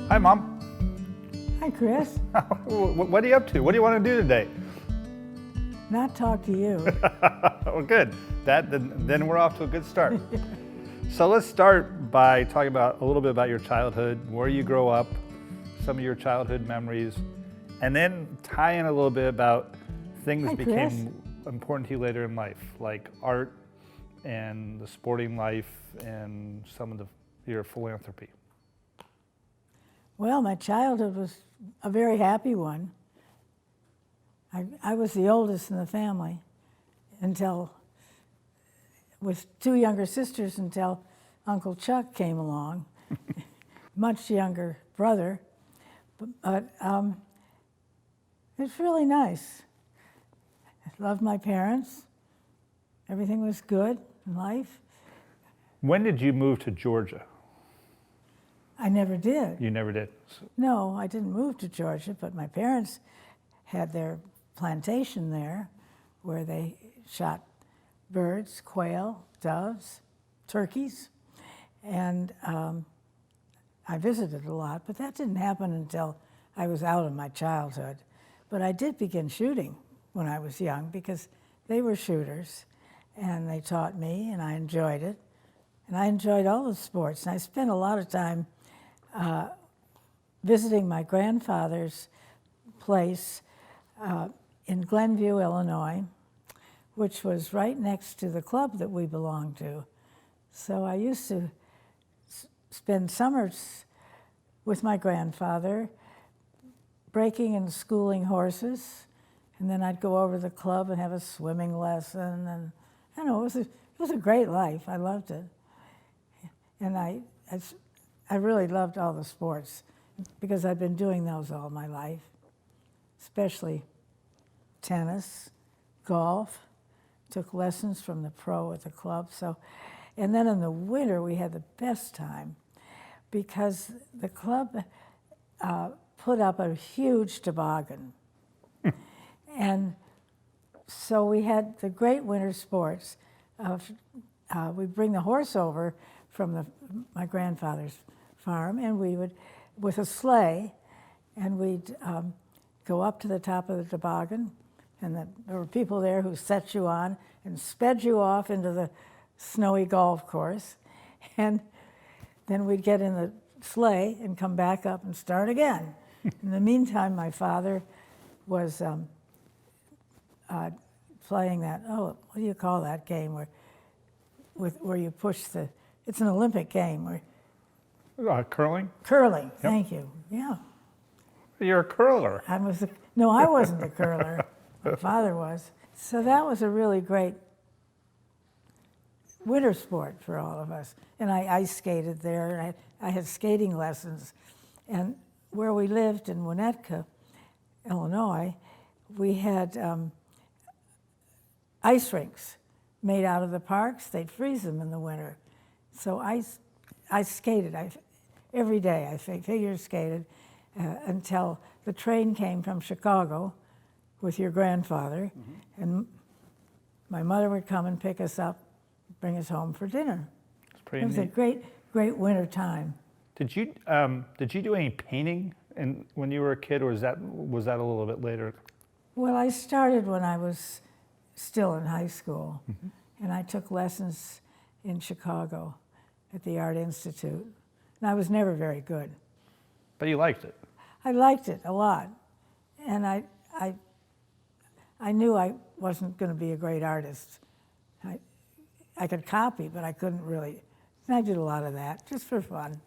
Hi, Mom. Hi, Chris. What are you up to? What do you want to do today? Not talk to you. Well, good. Then we're off to a good start. So let's start by talking about a little bit about your childhood, where you grow up, some of your childhood memories, and then tie in a little bit about things Hi, that became important to you later in life, like art and the sporting life and some of your philanthropy. Well, my childhood was a very happy one. I was the oldest in the family with two younger sisters until Uncle Chuck came along, much younger brother. But it's really nice. I loved my parents. Everything was good in life. When did you move to Georgia? I never did. You never did? No, I didn't move to Georgia, but my parents had their plantation there where they shot birds, quail, doves, turkeys, and I visited a lot, but that didn't happen until I was out of my childhood. But I did begin shooting when I was young because they were shooters, and they taught me, and I enjoyed it. And I enjoyed all the sports, and I spent a lot of time visiting my grandfather's place in Glenview, Illinois, which was right next to the club that we belonged to. So I used to spend summers with my grandfather, breaking and schooling horses, and then I'd go over to the club and have a swimming lesson, and I don't know, it was a great life. I loved it. And I really loved all the sports because I've been doing those all my life, especially tennis, golf, took lessons from the pro at the club. And then in the winter, we had the best time because the club put up a huge toboggan. And so we had the great winter sports. We'd bring the horse over from my grandfather's farm, and we would, with a sleigh, and we'd go up to the top of the toboggan, and there were people there who set you on and sped you off into the snowy golf course, and then we'd get in the sleigh and come back up and start again. In the meantime, my father was playing that, what do you call that game where you push it's an Olympic game. Curling? Curling, Yep. Thank you, yeah. You're a curler. No, I wasn't a curler. My father was. So that was a really great winter sport for all of us. And I ice skated there, and I had skating lessons. And where we lived in Winnetka, Illinois, we had ice rinks made out of the parks. They'd freeze them in the winter. So I skated every day. I figure skated until the train came from Chicago with your grandfather, and my mother would come and pick us up, bring us home for dinner. It's pretty It was neat. a great winter time. Did you do any painting when you were a kid, or was that a little bit later? Well, I started when I was still in high school, and I took lessons in Chicago at the Art Institute, and I was never very good. But you liked it. I liked it a lot, and I knew I wasn't going to be a great artist. I could copy, but I couldn't really. And I did a lot of that just for fun.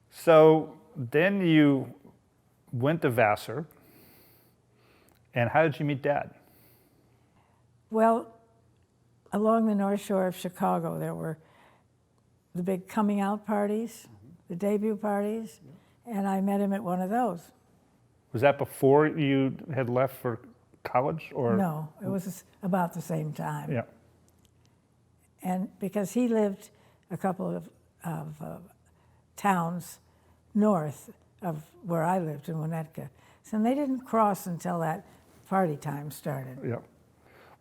So then you went to Vassar, and how did you meet Dad? Well, along the North Shore of Chicago, there were the big coming out parties, the debut parties, and I met him at one of those. Was that before you had left for college, or? No, it was about the same time. Yeah. And because he lived a couple of towns north of where I lived in Winnetka, so they didn't cross until that party time started. Yeah.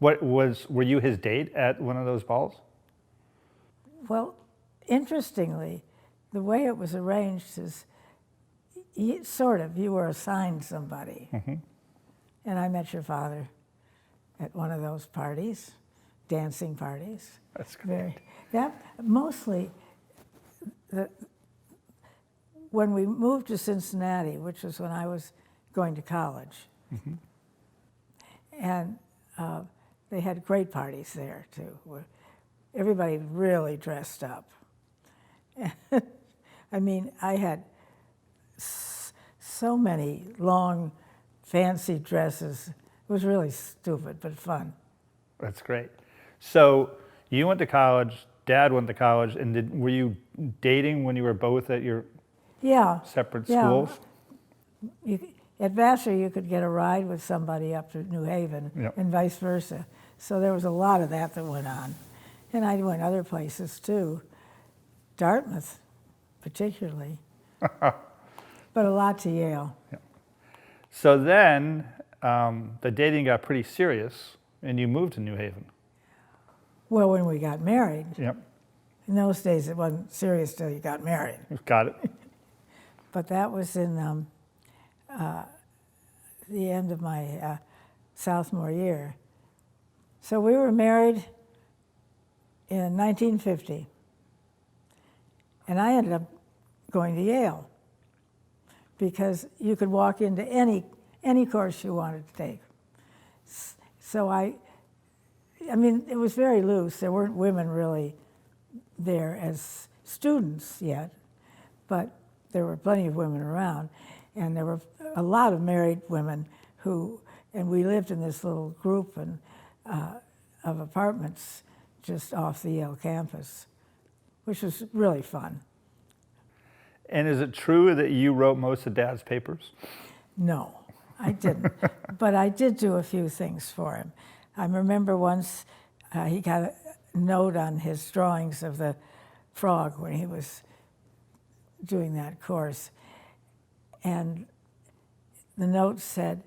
Were you his date at one of those balls? Well, interestingly, the way it was arranged is sort of, you were assigned somebody. And I met your father at one of those parties, dancing parties. That's great. Mostly, when we moved to Cincinnati, which was when I was going to college, and they had great parties there too, where everybody really dressed up. I mean, I had so many long, fancy dresses. It was really stupid, but fun. That's great. So you went to college, Dad went to college, and were you dating when you were both at your separate schools? At Vassar, you could get a ride with somebody up to New Haven, and vice versa. So there was a lot of that went on. And I went other places too, Dartmouth particularly, but a lot to Yale. So then the dating got pretty serious, and you moved to New Haven. Well, when we got married, Yep. in those days it wasn't serious till you got married. Got it. But that was in the end of my sophomore year. So we were married in 1950, and I ended up going to Yale because you could walk into any course you wanted to take. So I mean, it was very loose. There weren't women really there as students yet, but there were plenty of women around, and there were a lot of married women and we lived in this little group of apartments just off the Yale campus, which was really fun. And is it true that you wrote most of Dad's papers? No, I didn't. But I did do a few things for him. I remember once he got a note on his drawings of the frog when he was doing that course. And the note said,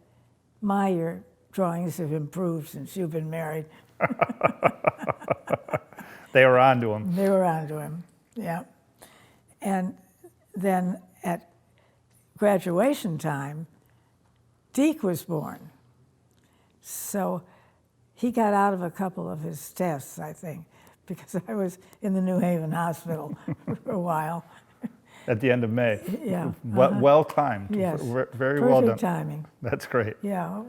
your drawings have improved since you've been married. They were on to him. They were on to him, yeah. And then at graduation time, Deke was born. So he got out of a couple of his tests, I think, because I was in the New Haven hospital for a while. At the end of May. Yeah. Well timed. Yes. Very well done. Perfect timing. That's great. Yeah,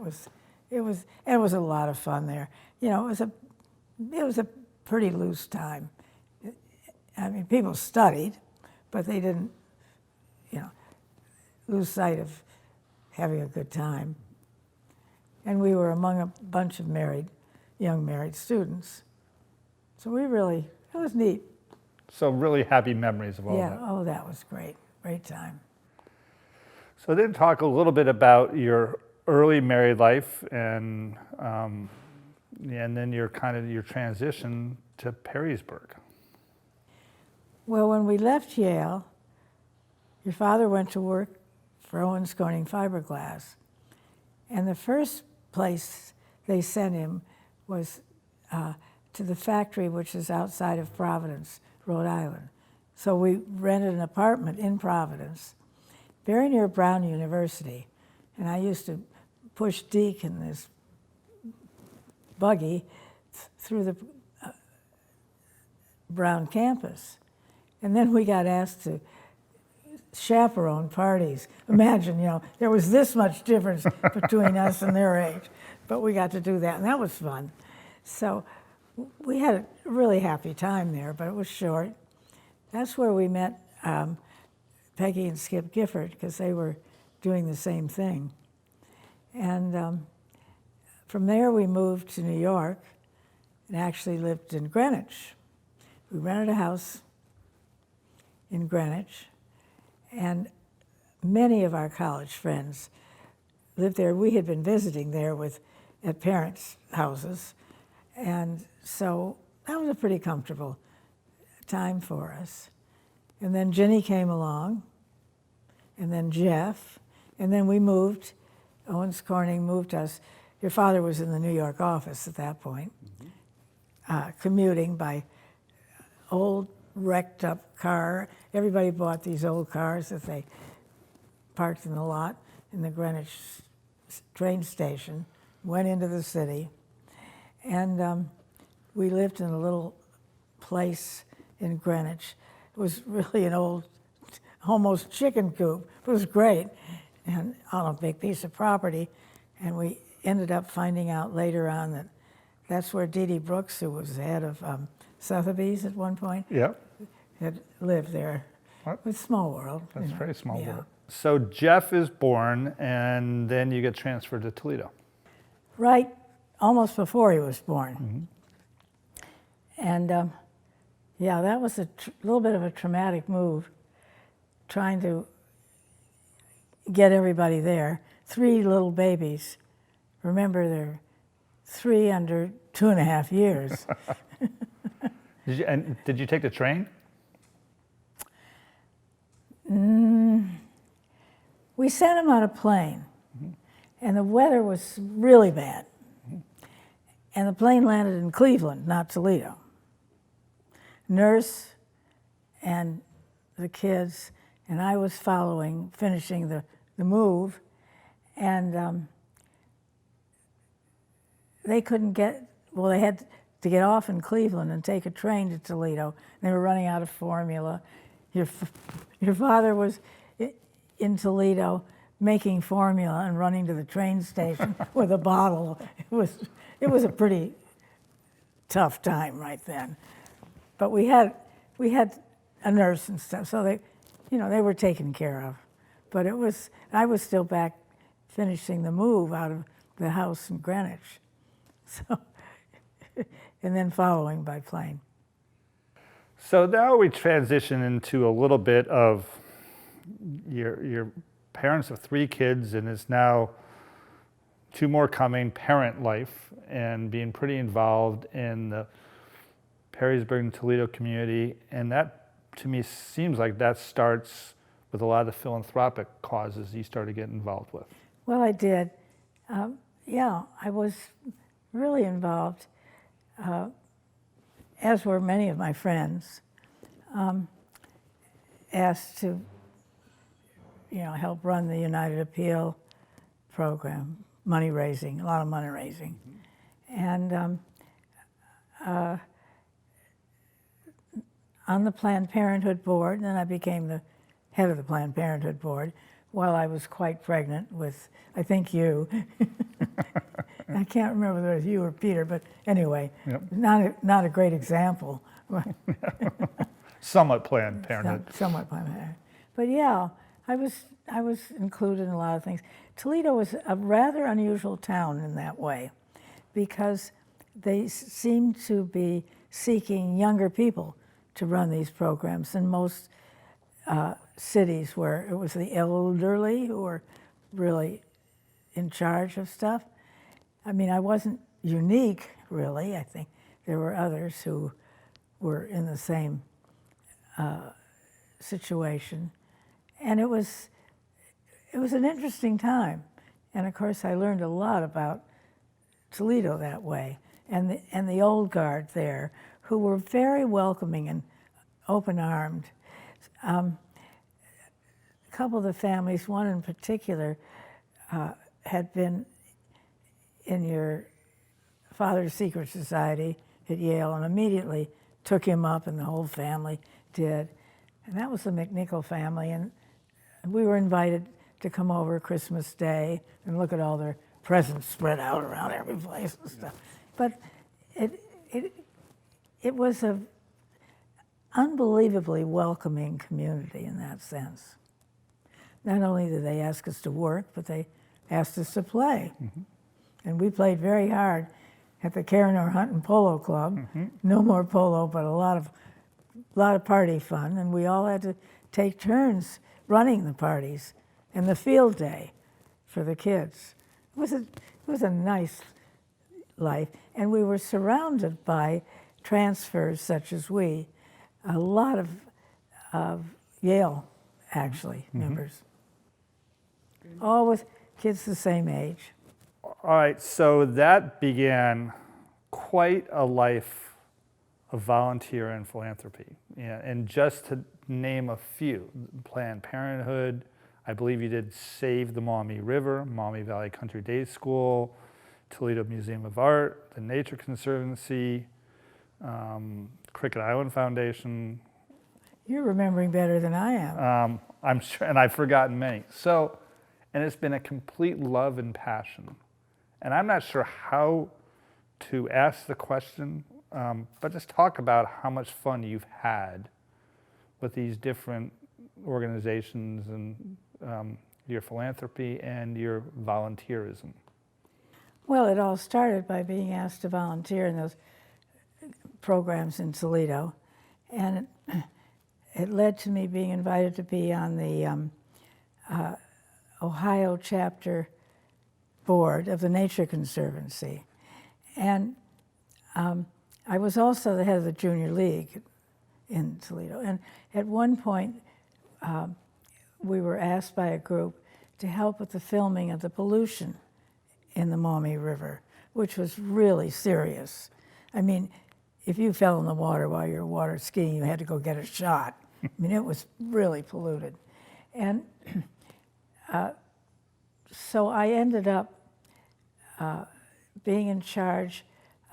it was a lot of fun there. You know, it was a pretty loose time. I mean, people studied, but they didn't, lose sight of having a good time. And we were among a bunch of young married students. So it was neat. So really happy memories of all that. Yeah, oh, that was great. Great time. So then talk a little bit about your early married life and then your transition to Perrysburg. Well, when we left Yale, your father went to work for Owens Corning Fiberglass. And the first place they sent him was to the factory, which is outside of Providence, Rhode Island. So we rented an apartment in Providence, very near Brown University. And I used to push Deke in this buggy through the Brown campus. And then we got asked to chaperone parties. Imagine, there was this much difference between us and their age, but we got to do that, and that was fun. So we had a really happy time there, but it was short. That's where we met Peggy and Skip Gifford, because they were doing the same thing. And from there we moved to New York and actually lived in Greenwich. We rented a house in Greenwich, and many of our college friends lived there. We had been visiting there at parents' houses, and so that was a pretty comfortable time for us. And then Ginny came along, and then Jeff, and then we moved. Owens Corning moved us. Your father was in the New York office at that point, commuting by old wrecked up car. Everybody bought these old cars that they parked in the lot in the Greenwich train station, went into the city, and we lived in a little place in Greenwich. It was really an old, almost chicken coop. It was great, and on a big piece of property. And we ended up finding out later on that that's where Dee Dee Brooks, who was the head of Sotheby's at one point, Yeah. had lived there. What? It's a small world. That's you know. very small Yeah. world. So Jeff is born, and then you get transferred to Toledo. Right, almost before he was born. And yeah, that was a little bit of a traumatic move, trying to get everybody there. 3 little babies. Remember, they're 3 under 2.5 years. Did you take the train? We sent him on a plane, and the weather was really bad. And the plane landed in Cleveland, not Toledo. Nurse and the kids, and I was following, finishing the move, and they couldn't get, well, they had to get off in Cleveland and take a train to Toledo. They were running out of formula. Your father was in Toledo making formula and running to the train station with a bottle. It was a pretty tough time right then. But we had a nurse and stuff, so they were taken care of. But I was still back finishing the move out of the house in Greenwich. So, and then following by plane. So now we transition into a little bit of your parents of 3 kids, and it's now 2 more coming, parent life, and being pretty involved in the Perrysburg and Toledo community. And that, to me, seems like that starts with a lot of the philanthropic causes you started getting involved with. Well, I did. Yeah, I was really involved, as were many of my friends, asked to help run the United Appeal program, money raising, a lot of money raising. And on the Planned Parenthood board, and then I became the head of the Planned Parenthood board while I was quite pregnant with, I think, you. I can't remember whether it was you or Peter, but anyway, Yep. not a great example. Somewhat Planned Parenthood. Somewhat Planned Parenthood. But yeah, I was included in a lot of things. Toledo was a rather unusual town in that way, because they seemed to be seeking younger people to run these programs than most cities where it was the elderly who were really in charge of stuff. I mean, I wasn't unique, really. I think there were others who were in the same situation. And it was an interesting time. And of course, I learned a lot about Toledo that way, and the old guard there, who were very welcoming and open-armed. A couple of the families, one in particular, had been in your father's secret society at Yale, and immediately took him up, and the whole family did. And that was the McNichol family, and we were invited to come over Christmas Day and look at all their presents spread out around every place and stuff. But it was a unbelievably welcoming community in that sense. Not only did they ask us to work, but they asked us to play. Mm-hmm. And we played very hard at the Carinor Hunt and Polo Club. Mm-hmm. No more polo, but a lot of party fun. And we all had to take turns running the parties and the field day for the kids. It was a nice life. And we were surrounded by transfers such as a lot of Yale, actually, mm-hmm. members. All with kids the same age. All right, so that began quite a life of volunteer and philanthropy. Yeah, and just to name a few, Planned Parenthood, I believe you did Save the Maumee River, Maumee Valley Country Day School, Toledo Museum of Art, the Nature Conservancy, Cricket Island Foundation. You're remembering better than I am. I'm sure, and I've forgotten many. So, and it's been a complete love and passion. And I'm not sure how to ask the question, but just talk about how much fun you've had with these different organizations and your philanthropy and your volunteerism. Well, it all started by being asked to volunteer in those programs in Toledo, and it led to me being invited to be on the Ohio chapter board of the Nature Conservancy. And I was also the head of the junior league in Toledo. And at one point, we were asked by a group to help with the filming of the pollution in the Maumee River, which was really serious. I mean, if you fell in the water while you were water skiing, you had to go get a shot. I mean, it was really polluted. And so I ended up being in charge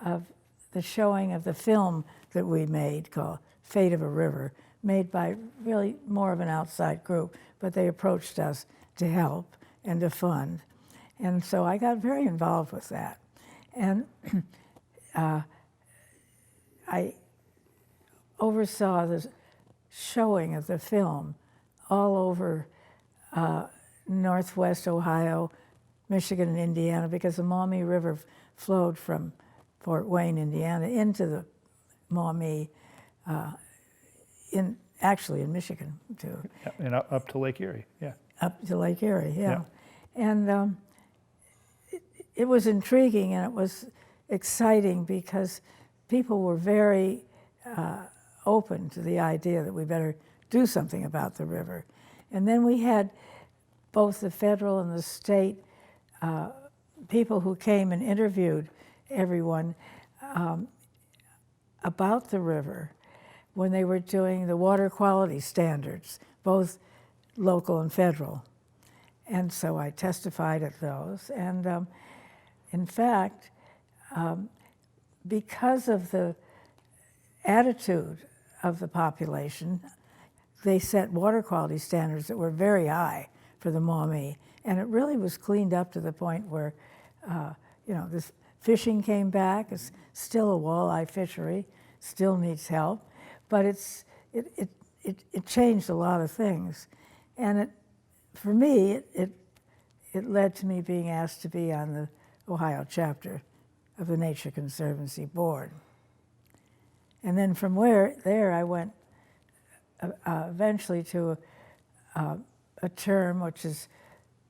of the showing of the film that we made called Fate of a River, made by really more of an outside group, but they approached us to help and to fund. And so I got very involved with that. And I oversaw the showing of the film all over Northwest Ohio, Michigan, and Indiana, because the Maumee River flowed from Fort Wayne, Indiana, into the Maumee, actually in Michigan too. Yeah, and up to Lake Erie, yeah. Up to Lake Erie, yeah. And it was intriguing and it was exciting because people were very open to the idea that we better do something about the river. And then we had both the federal and the state people who came and interviewed everyone about the river when they were doing the water quality standards, both local and federal. And so I testified at those. And in fact, because of the attitude of the population, they set water quality standards that were very high for the Maumee. And it really was cleaned up to the point where, this fishing came back. It's still a walleye fishery, still needs help, but it changed a lot of things. And for me, it led to me being asked to be on the Ohio chapter of the Nature Conservancy Board. And then from there I went eventually to a term, which is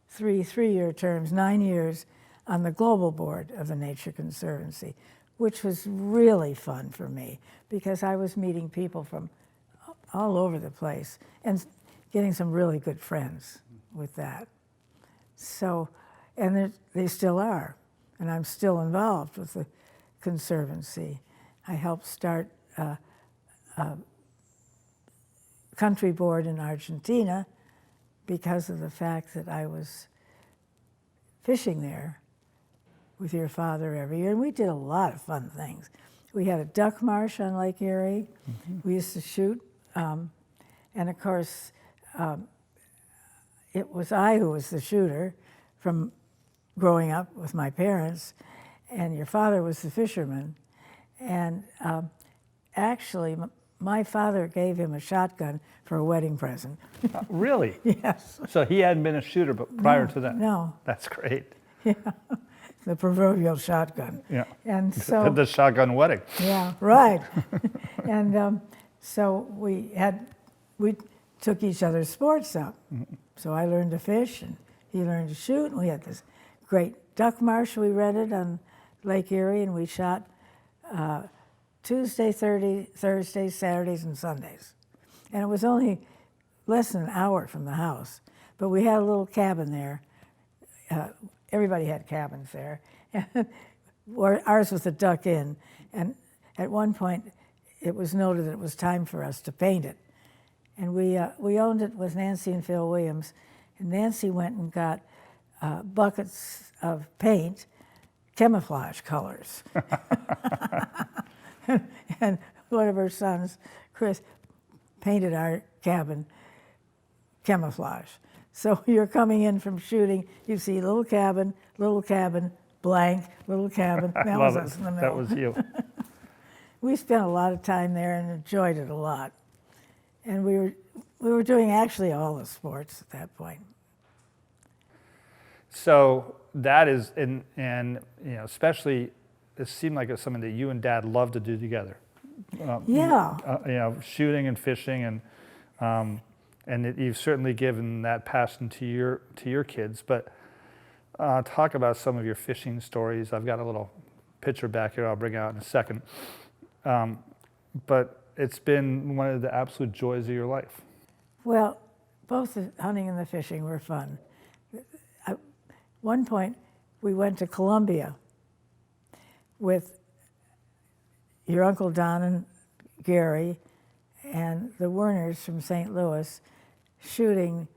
three-year terms, 9 years on the global board of the Nature Conservancy, which was really fun for me because I was meeting people from all over the place and getting some really good friends with that. So, and they still are, and I'm still involved with the Conservancy. I helped start a country board in Argentina because of the fact that I was fishing there with your father every year, and we did a lot of fun things. We had a duck marsh on Lake Erie. Mm-hmm. We used to shoot, and of course, it was I who was the shooter from growing up with my parents, and your father was the fisherman. And actually, my father gave him a shotgun for a wedding present. Really? Yes. So he hadn't been a shooter but prior to that? No. That's great. Yeah, the proverbial shotgun. Yeah. And so the shotgun wedding. Yeah, right. And so we took each other's sports up. Mm-hmm. So I learned to fish and he learned to shoot, and we had this great duck marsh we rented on Lake Erie, and we shot Tuesday, Thursdays, Saturdays, and Sundays. And it was only less than an hour from the house, but we had a little cabin there. Everybody had cabins there. And ours was the Duck Inn. And at one point, it was noted that it was time for us to paint it. And we owned it with Nancy and Phil Williams, And Nancy went and got buckets of paint, camouflage colors. And one of her sons, Chris, painted our cabin camouflage. So you're coming in from shooting, you see little cabin, blank, little cabin. That was us in the middle. That was you. We spent a lot of time there and enjoyed it a lot. And we were doing actually all the sports at that point. So that is, and especially, it seemed like it was something that you and Dad loved to do together. Yeah. Shooting and fishing, and you've certainly given that passion to your kids. But talk about some of your fishing stories. I've got a little picture back here I'll bring out in a second. But it's been one of the absolute joys of your life. Well, both the hunting and the fishing were fun. At one point, we went to Columbia with your Uncle Don and Gary and the Werners from St. Louis shooting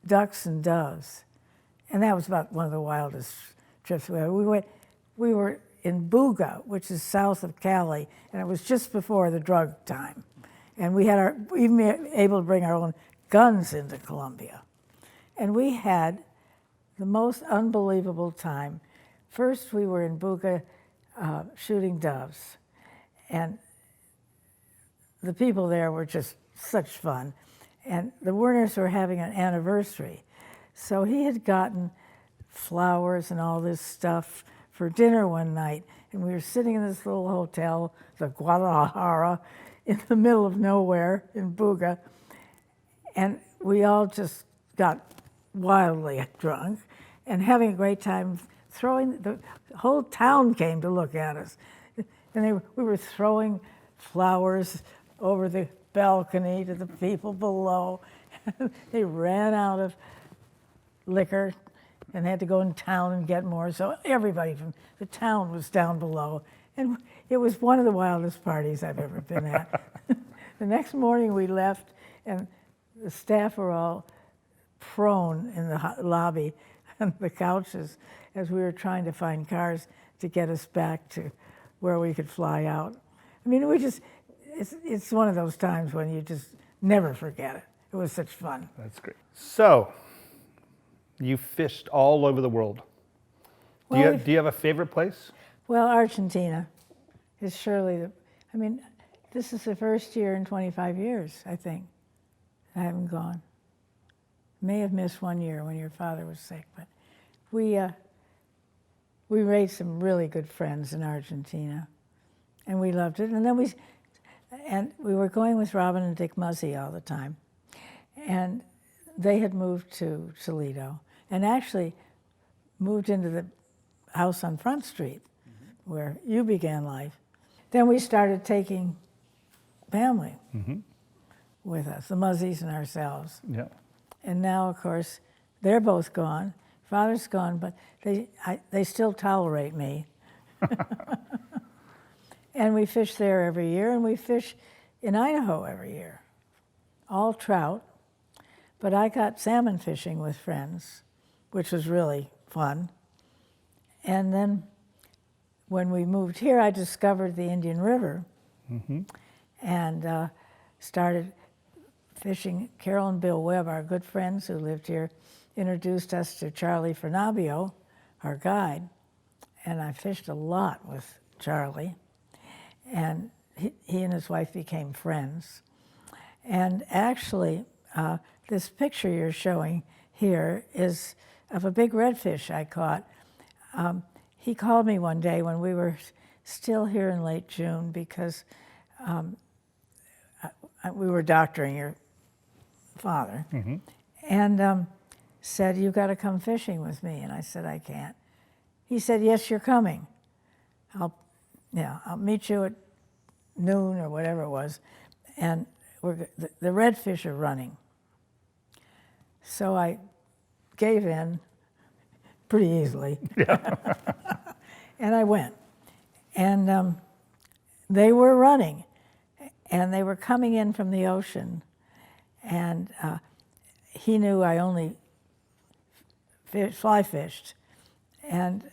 ducks and doves. And that was about one of the wildest trips we had. We were in Buga, which is south of Cali, and it was just before the drug time. And we had even able to bring our own guns into Columbia. And we had the most unbelievable time. First, we were in Buga shooting doves. And the people there were just such fun. And the Werners were having an anniversary. So he had gotten flowers and all this stuff for dinner one night. And we were sitting in this little hotel, the Guadalajara, in the middle of nowhere in Buga. And we all just got wildly drunk and having a great time the whole town came to look at us. And we were throwing flowers over the balcony to the people below. They ran out of liquor and had to go in town and get more. So everybody from the town was down below. And it was one of the wildest parties I've ever been at. The next morning we left and the staff were all prone in the lobby on the couches as we were trying to find cars to get us back to where we could fly out. I mean, it's one of those times when you just never forget it. It was such fun. That's great. So, you fished all over the world. Well, do you have a favorite place? Well, Argentina is surely this is the first year in 25 years, I think, I haven't gone. May have missed 1 year when your father was sick, but we made some really good friends in Argentina, and we loved it. And then we were going with Robin and Dick Muzzy all the time, and they had moved to Toledo, and actually moved into the house on Front Street, where you began life. Then we started taking family with us, the Muzzies and ourselves. Yeah. And now, of course, they're both gone. Father's gone, but they still tolerate me. And we fish there every year, and we fish in Idaho every year. All trout, but I got salmon fishing with friends, which was really fun. And then when we moved here, I discovered the Indian River and started fishing. Carol and Bill Webb, our good friends who lived here, introduced us to Charlie Fernabio, our guide, and I fished a lot with Charlie. And he and his wife became friends. And actually, this picture you're showing here is of a big redfish I caught. He called me one day when we were still here in late June because we were doctoring your father, and said, "You got to come fishing with me." And I said, "I can't." He said, "Yes, you're coming. I'll meet you at noon or whatever it was, and the redfish are running." So I gave in pretty easily, and I went. And they were running, and they were coming in from the ocean, and he knew I only fly fished. And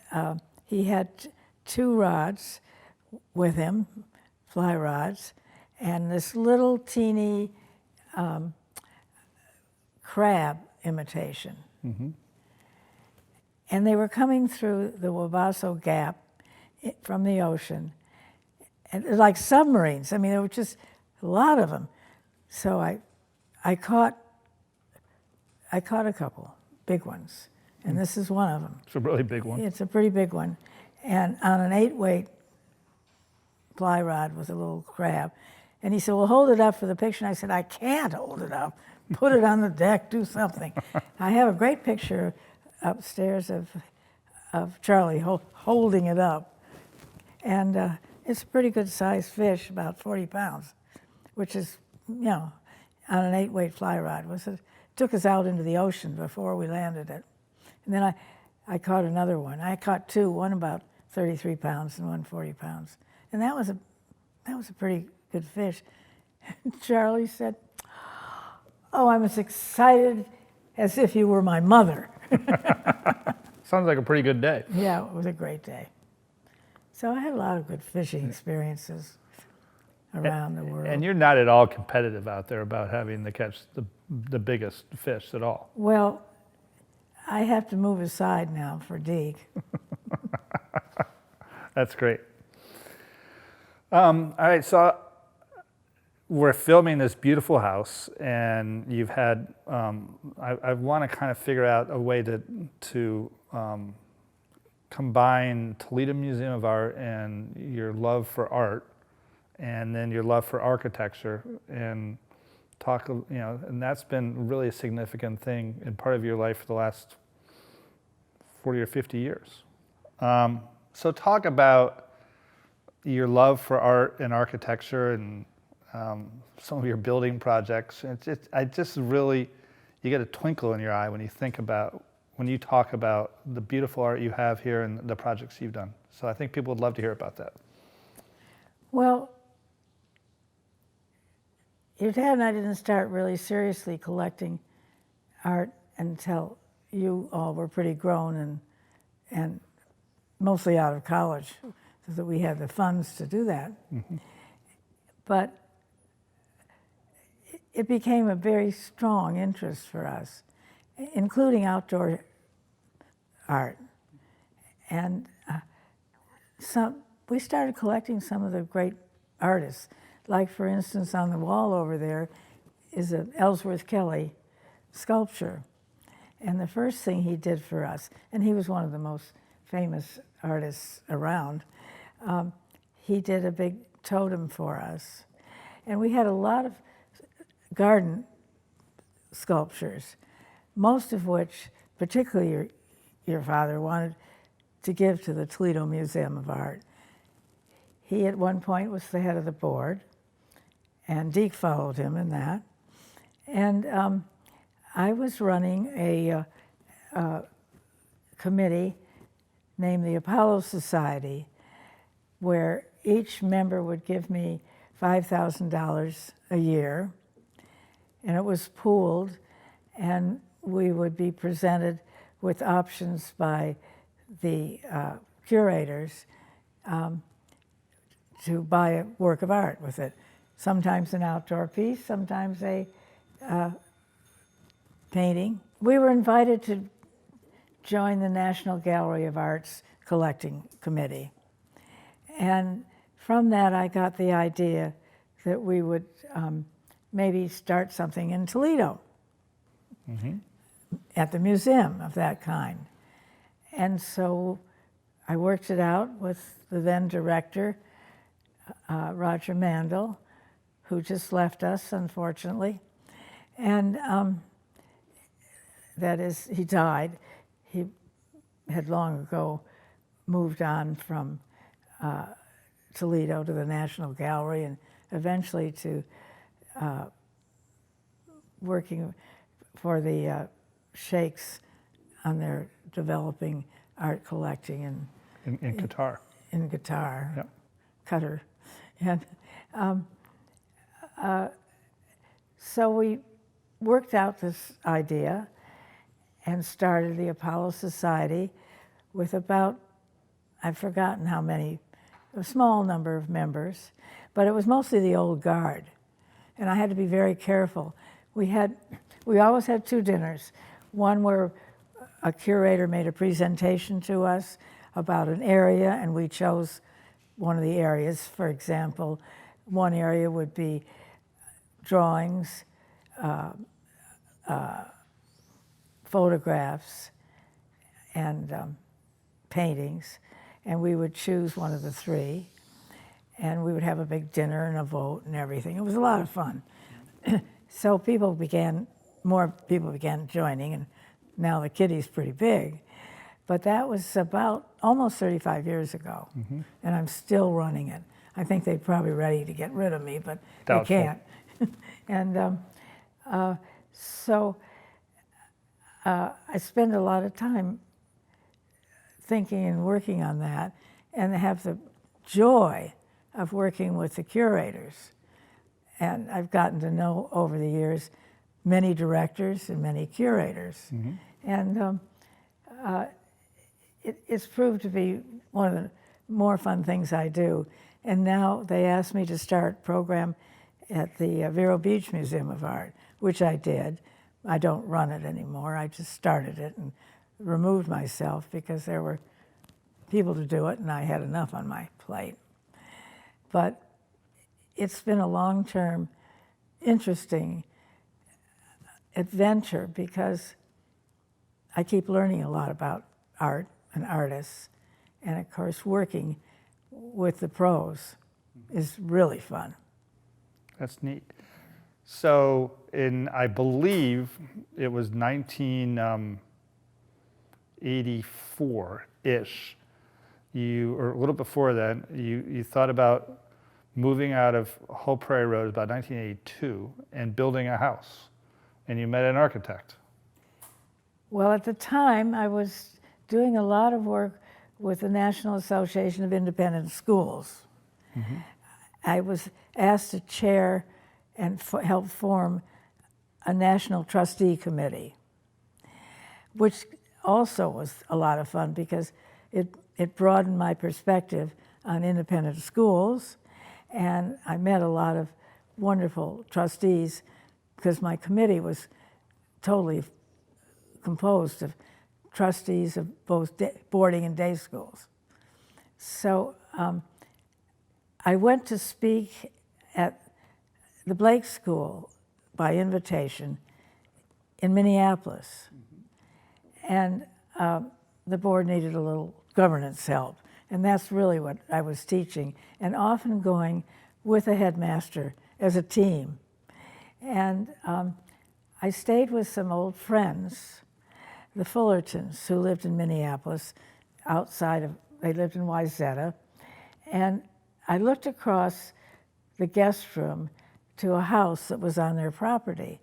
he had 2 rods with him, fly rods, and this little teeny crab imitation. Mm-hmm. And they were coming through the Wabasso Gap from the ocean, and like submarines. I mean, there were just a lot of them. So I caught a couple big ones, and this is one of them. It's a really big one. It's a pretty big one, and on an 8-weight fly rod with a little crab. And he said, "Well, hold it up for the picture." And I said, "I can't hold it up. Put it on the deck. Do something." I have a great picture upstairs of Charlie holding it up, and it's a pretty good sized fish, about 40 pounds, which is, on an 8-weight fly rod. It took us out into the ocean before we landed it. And then I caught another one. I caught 2, one about 33 pounds and one 40 pounds. And that was a pretty good fish. Charlie said, "Oh, I'm as excited as if you were my mother." Sounds like a pretty good day. Yeah, it was a great day. So I had a lot of good fishing experiences around the world. And you're not at all competitive out there about having to catch the biggest fish at all. Well, I have to move aside now for Deke. That's great. All right, so we're filming this beautiful house, and you've had, I want to kind of figure out a way to combine Toledo Museum of Art and your love for art, and then your love for architecture, and talk, and that's been really a significant thing and part of your life for the last 40 or 50 years. So talk about your love for art and architecture and some of your building projects. I just really, you get a twinkle in your eye when you talk about the beautiful art you have here and the projects you've done. So I think people would love to hear about that. Well, your dad and I didn't start really seriously collecting art until you all were pretty grown and mostly out of college, so that we had the funds to do that. Mm-hmm. But it became a very strong interest for us, including outdoor art. And we started collecting some of the great artists. Like, for instance, on the wall over there is an Ellsworth Kelly sculpture. And the first thing he did for us, and he was one of the most famous artists around, he did a big totem for us. And we had a lot of garden sculptures, most of which, particularly your father, wanted to give to the Toledo Museum of Art. He at one point was the head of the board, and Deke followed him in that. And I was running a committee named the Apollo Society, where each member would give me $5,000 a year, and it was pooled, and we would be presented with options by the curators to buy a work of art with it. Sometimes an outdoor piece, sometimes a painting. We were invited to join the National Gallery of Art's collecting committee. And from that, I got the idea that we would maybe start something in Toledo, mm-hmm. at the museum of that kind. And so I worked it out with the then director, Roger Mandel, who just left us, unfortunately. And that is, he died. He had long ago moved on from Toledo to the National Gallery, and eventually to working for the Sheikhs on their developing art collecting in Qatar. In Qatar, yep. Qatar. And so we worked out this idea, and started the Apollo Society with about, I've forgotten how many, a small number of members, but it was mostly the old guard. And I had to be very careful. We always had two dinners. One where a curator made a presentation to us about an area, and we chose one of the areas. For example, one area would be drawings, photographs, and paintings, and we would choose one of the three, and we would have a big dinner and a vote and everything. It was a lot of fun. So more people began joining, and now the kitty's pretty big. But that was about almost 35 years ago, and I'm still running it. I think they're probably ready to get rid of me, but Doubtful. they can't. And so I spend a lot of time thinking and working on that, and have the joy of working with the curators. And I've gotten to know over the years many directors and many curators. And it's proved to be one of the more fun things I do. And now they asked me to start a program at the Vero Beach Museum of Art, which I did. I don't run it anymore. I just started it and removed myself because there were people to do it and I had enough on my plate. But it's been a long-term, interesting adventure because I keep learning a lot about art and artists, and of course working with the pros is really fun. That's neat. So I believe it was 1984-ish, or a little before then, you thought about moving out of Hope Prairie Road about 1982 and building a house, and you met an architect. Well, at the time, I was doing a lot of work with the National Association of Independent Schools. I was asked to chair and help form a national trustee committee, which also was a lot of fun because it broadened my perspective on independent schools, and I met a lot of wonderful trustees because my committee was totally composed of trustees of both boarding and day schools. So I went to speak at the Blake School by invitation in Minneapolis. And the board needed a little governance help. And that's really what I was teaching, and often going with a headmaster as a team. And I stayed with some old friends, the Fullertons, who lived in Minneapolis, they lived in Wayzata. And I looked across the guest room to a house that was on their property.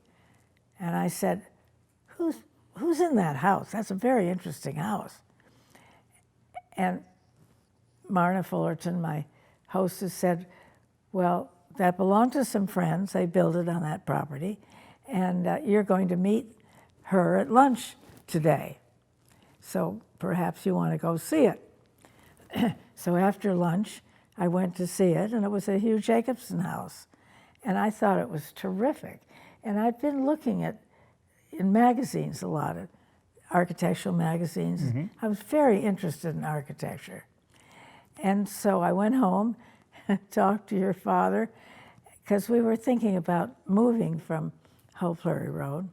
And I said, who's in that house? That's a very interesting house. And Marna Fullerton, my hostess, said, well, that belonged to some friends. They built it on that property. And you're going to meet her at lunch today. So perhaps you want to go see it. So after lunch, I went to see it, and it was a Hugh Jacobson house. And I thought it was terrific. And I'd been looking in magazines a lot, of architectural magazines. I was very interested in architecture. And so I went home and talked to your father, because we were thinking about moving from Hope Prairie Road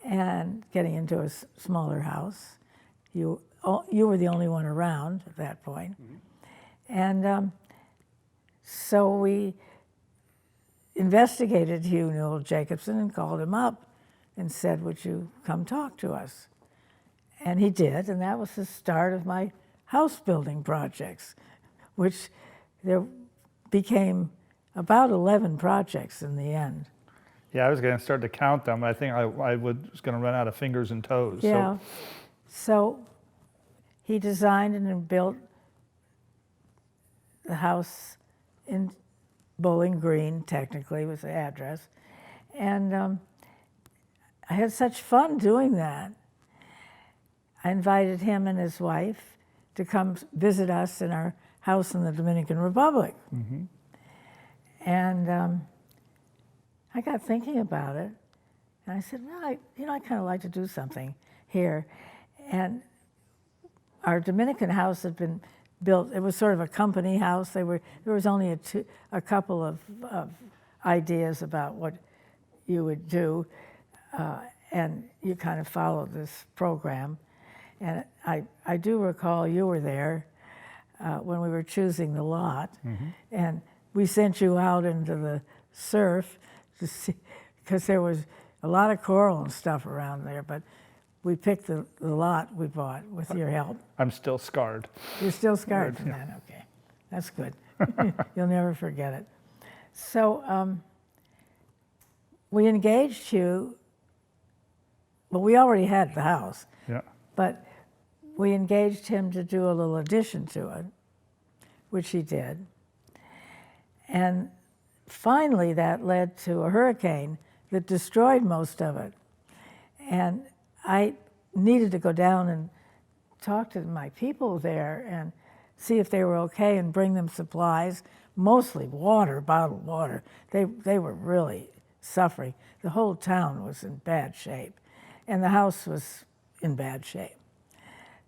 and getting into a smaller house. You were the only one around at that point. And so we investigated Hugh Newell Jacobson and called him up and said, would you come talk to us? And he did, and that was the start of my house building projects, which there became about 11 projects in the end. Yeah, I was going to start to count them. I think I was going to run out of fingers and toes. Yeah. So he designed and built the house in Bowling Green, technically, was the address. And I had such fun doing that. I invited him and his wife to come visit us in our house in the Dominican Republic. Mm-hmm. And I got thinking about it, and I said, well, I kind of like to do something here. And our Dominican house had been built, it was sort of a company house. There was only a couple of ideas about what you would do, and you kind of followed this program. And I do recall you were there when we were choosing the lot, Mm-hmm. and we sent you out into the surf to see, because there was a lot of coral and stuff around there, but we picked the lot we bought with your help. I'm still scarred. You're still scarred from that, okay. That's good. You'll never forget it. So we engaged you, well, we already had the house, Yeah. but we engaged him to do a little addition to it, which he did. And finally, that led to a hurricane that destroyed most of it. And I needed to go down and talk to my people there and see if they were okay and bring them supplies, mostly water, bottled water. They were really suffering. The whole town was in bad shape, and the house was in bad shape.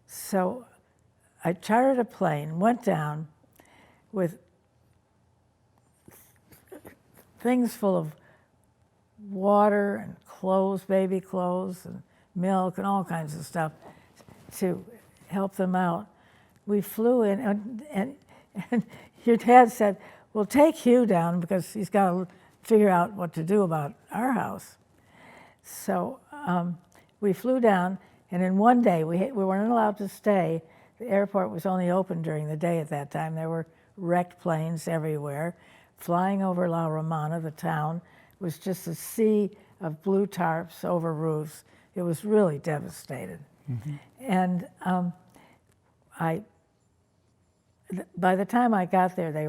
So I chartered a plane, went down with things full of water and clothes, baby clothes and milk and all kinds of stuff to help them out. We flew in, and your dad said, well, take Hugh down because he's got to figure out what to do about our house. So we flew down, and in one day, we weren't allowed to stay. The airport was only open during the day at that time. There were wrecked planes everywhere. Flying over La Romana, the town, was just a sea of blue tarps over roofs. It was really devastated. Mm-hmm. And by the time I got there, they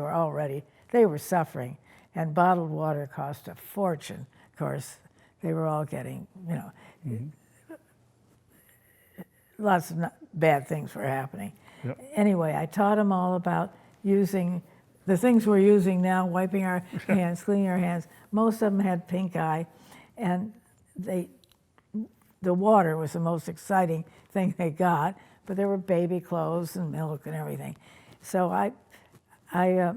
were suffering, and bottled water cost a fortune. Of course, they were all getting, mm-hmm. Lots of bad things were happening. Yep. Anyway, I taught them all about using the things we're using now, wiping our hands, cleaning our hands. Most of them had pink eye, and the water was the most exciting thing they got, but there were baby clothes and milk and everything. So I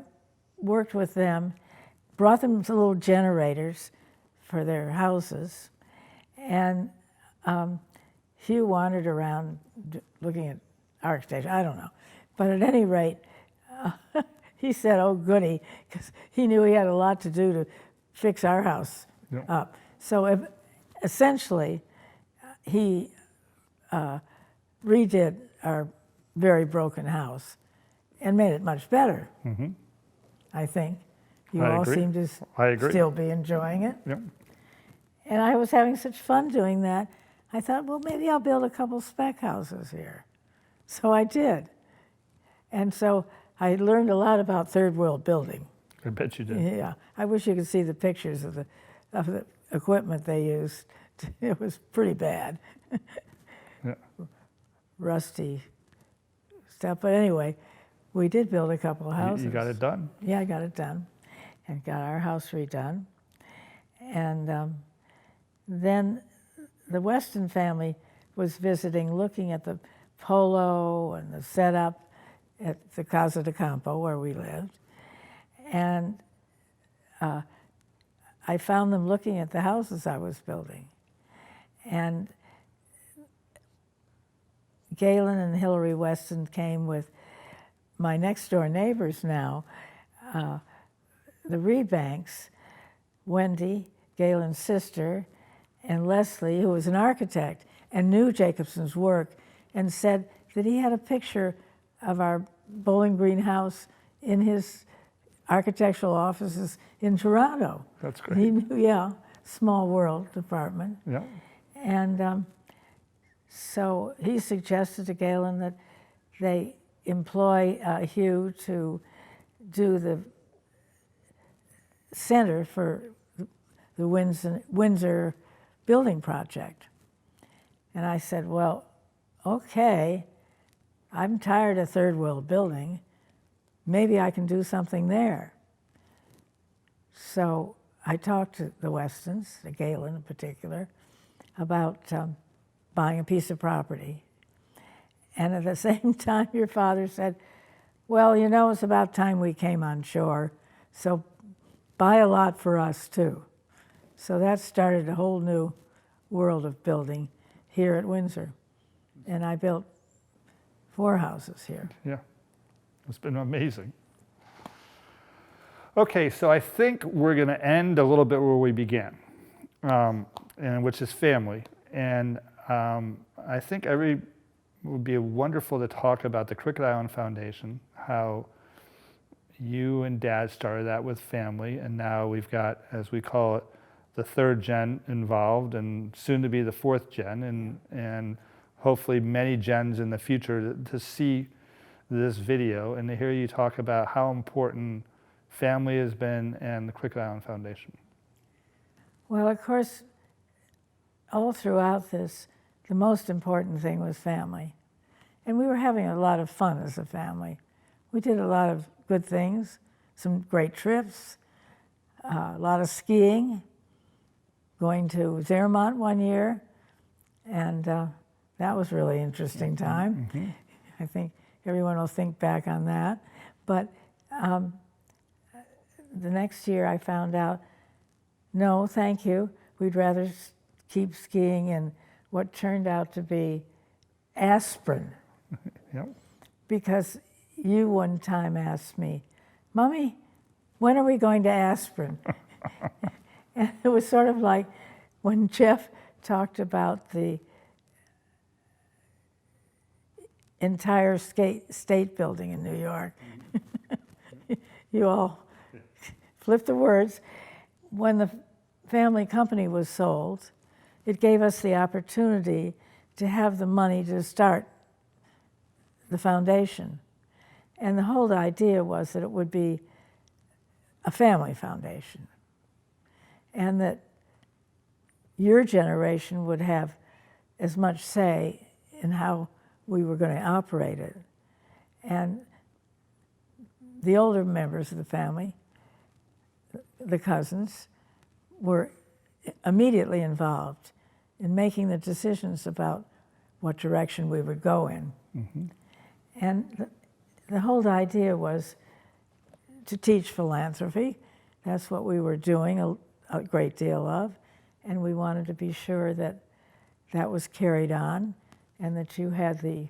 worked with them, brought them some little generators for their houses, and Hugh wandered around looking at architecture. I don't know. But at any rate, he said, oh, goody, because he knew he had a lot to do to fix our house up. So essentially, he redid our very broken house and made it much better, mm-hmm. I think. You all seem to still be enjoying it. Yep. And I was having such fun doing that. I thought, well, maybe I'll build a couple spec houses here. So I did. And so I learned a lot about third world building. I bet you did. Yeah. I wish you could see the pictures of the equipment they used. It was pretty bad. Yeah. Rusty stuff. But anyway, we did build a couple of houses. You got it done. Yeah, I got it done and got our house redone. And then the Weston family was visiting, looking at the polo and the setup at the Casa de Campo where we lived. And I found them looking at the houses I was building. And Galen and Hillary Weston came with my next door neighbors now, the Rebanks, Wendy, Galen's sister, and Leslie, who was an architect and knew Jacobson's work, and said that he had a picture of our Bowling Green house in his architectural offices in Toronto. That's great. He knew, yeah, small world department. Yeah. And so he suggested to Galen that they employ Hugh to do the center for the Windsor building project. And I said, well, okay, I'm tired of third world building. Maybe I can do something there. So I talked to the Westons, to Galen in particular, about buying a piece of property. And at the same time, your father said, well, you know, it's about time we came on shore, so buy a lot for us too. So that started a whole new world of building here at Windsor. And I built 4 houses here. Yeah, it's been amazing. Okay, so I think we're going to end a little bit where we began, and which is family. And I think it would be wonderful to talk about the Cricket Island Foundation, how you and Dad started that with family, and now we've got, as we call it, the 3rd gen involved, and soon to be the 4th gen, and hopefully many gens in the future to see this video and to hear you talk about how important family has been and the Cricket Island Foundation. Well, of course, all throughout this, the most important thing was family. And we were having a lot of fun as a family. We did a lot of good things, some great trips, a lot of skiing, going to Zermatt one year, and that was really interesting time. Mm-hmm. I think everyone will think back on that. But the next year I found out, no, thank you, we'd rather keep skiing in what turned out to be Aspen. Yep. Because you one time asked me, Mommy, when are we going to Aspen? And it was sort of like when Jeff talked about the entire state building in New York. You all flipped the words. When the family company was sold, it gave us the opportunity to have the money to start the foundation. And the whole idea was that it would be a family foundation, and that your generation would have as much say in how we were going to operate it. And the older members of the family, the cousins, were immediately involved in making the decisions about what direction we would go in. Mm-hmm. And the whole idea was to teach philanthropy. That's what we were doing a great deal of, and we wanted to be sure that that was carried on and that you had the,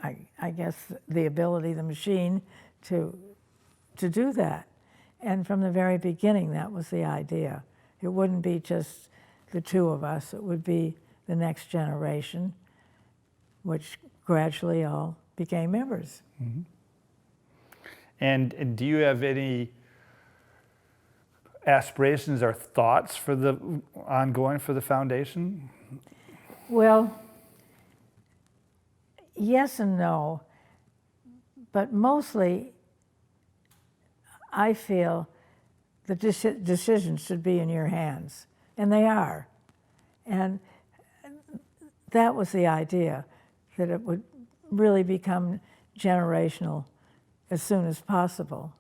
I guess, the ability, the machine to do that. And from the very beginning, that was the idea. It wouldn't be just the 2 of us, it would be the next generation, which gradually all became members. Mm-hmm. And do you have any aspirations or thoughts for the ongoing for the foundation? Well, yes and no, but mostly I feel the decisions should be in your hands, and they are. And that was the idea, that it would really become generational as soon as possible.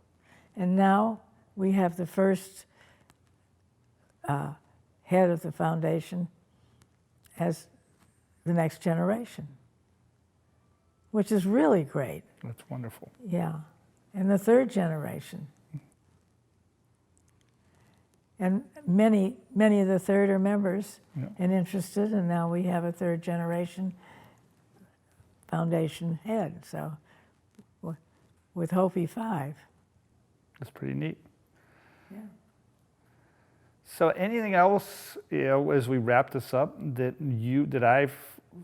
And now we have the first head of the foundation as the next generation, which is really great. That's wonderful. Yeah, and the 3rd generation. And many of the 3rd are members and interested, and now we have a 3rd generation foundation head, so with Hopi 5. That's pretty neat. Yeah. So anything else, as we wrap this up, that I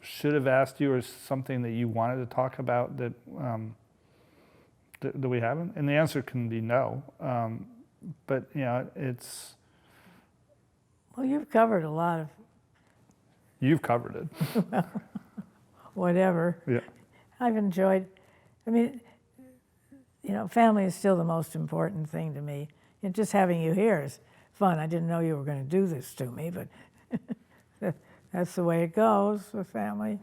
should have asked you, or something that you wanted to talk about that that we haven't? And the answer can be no. But it's. Well, you've covered a lot of. You've covered it. Well, whatever. Yeah. I've enjoyed. I mean, family is still the most important thing to me. And just having you here is fun. I didn't know you were going to do this to me, but That's the way it goes with family.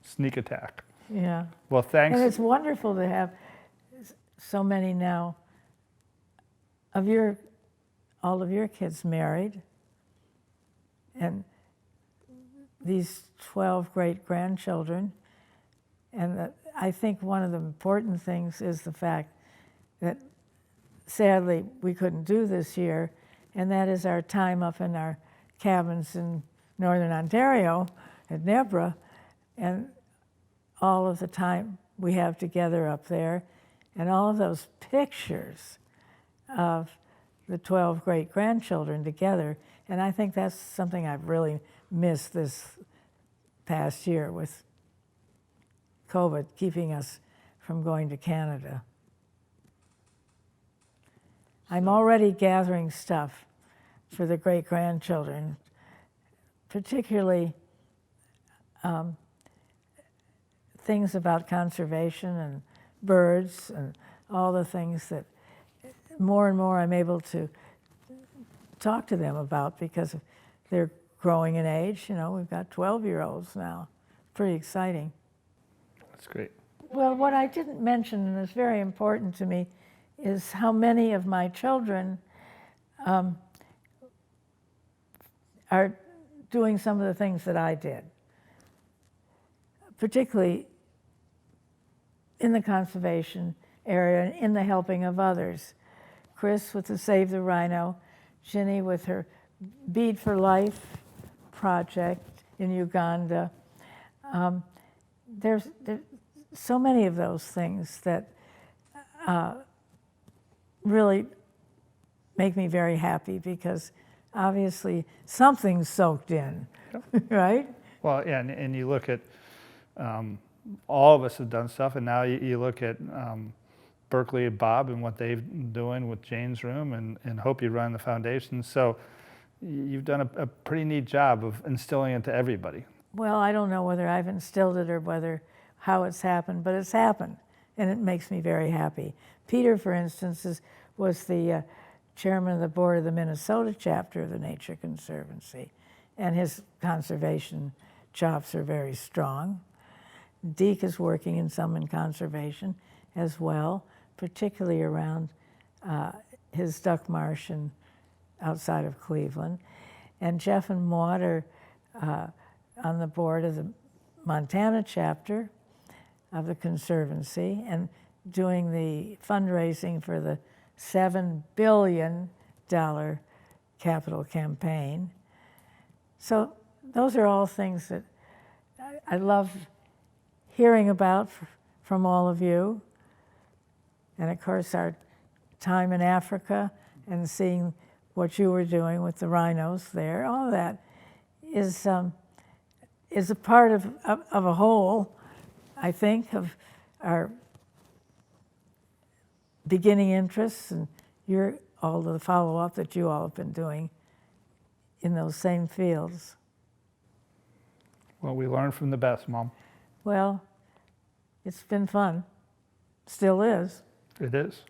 Sneak attack. Yeah. Well, thanks. And it's wonderful to have so many now of all of your kids married, and these 12 great-grandchildren. And I think one of the important things is the fact that sadly we couldn't do this year, and that is our time up in our cabins in northern Ontario at Nebra, and all of the time we have together up there, and all of those pictures of the 12 great-grandchildren together. And I think that's something I've really missed this past year with COVID keeping us from going to Canada. I'm already gathering stuff for the great-grandchildren, particularly things about conservation and birds and all the things that more and more I'm able to talk to them about because they're growing in age. You know, we've got 12-year-olds now. Pretty exciting. That's great. Well, what I didn't mention, and is very important to me, is how many of my children are doing some of the things that I did, particularly in the conservation area and in the helping of others. Chris with the Save the Rhino, Ginny with her Bead for Life project in Uganda. There's so many of those things that really make me very happy because obviously something's soaked in, right? Well, yeah, and you look at, all of us have done stuff, and now you look at Berkeley and Bob and what they've been doing with Jane's Room, and Hope you run the foundation. So you've done a pretty neat job of instilling it to everybody. Well, I don't know whether I've instilled it or how it's happened, but it's happened, and it makes me very happy. Peter, for instance, was the chairman of the board of the Minnesota chapter of the Nature Conservancy, and his conservation chops are very strong. Deke is working in conservation as well, particularly around his duck marsh outside of Cleveland. And Jeff and Maud are on the board of the Montana chapter of the Conservancy and doing the fundraising for the $7 billion capital campaign. So those are all things that I love hearing about from all of you. And of course, our time in Africa and seeing what you were doing with the rhinos there, all of that is a part of a whole, I think, of our beginning interests and all the follow-up that you all have been doing in those same fields. Well, we learn from the best, Mom. Well, it's been fun. Still is. It is.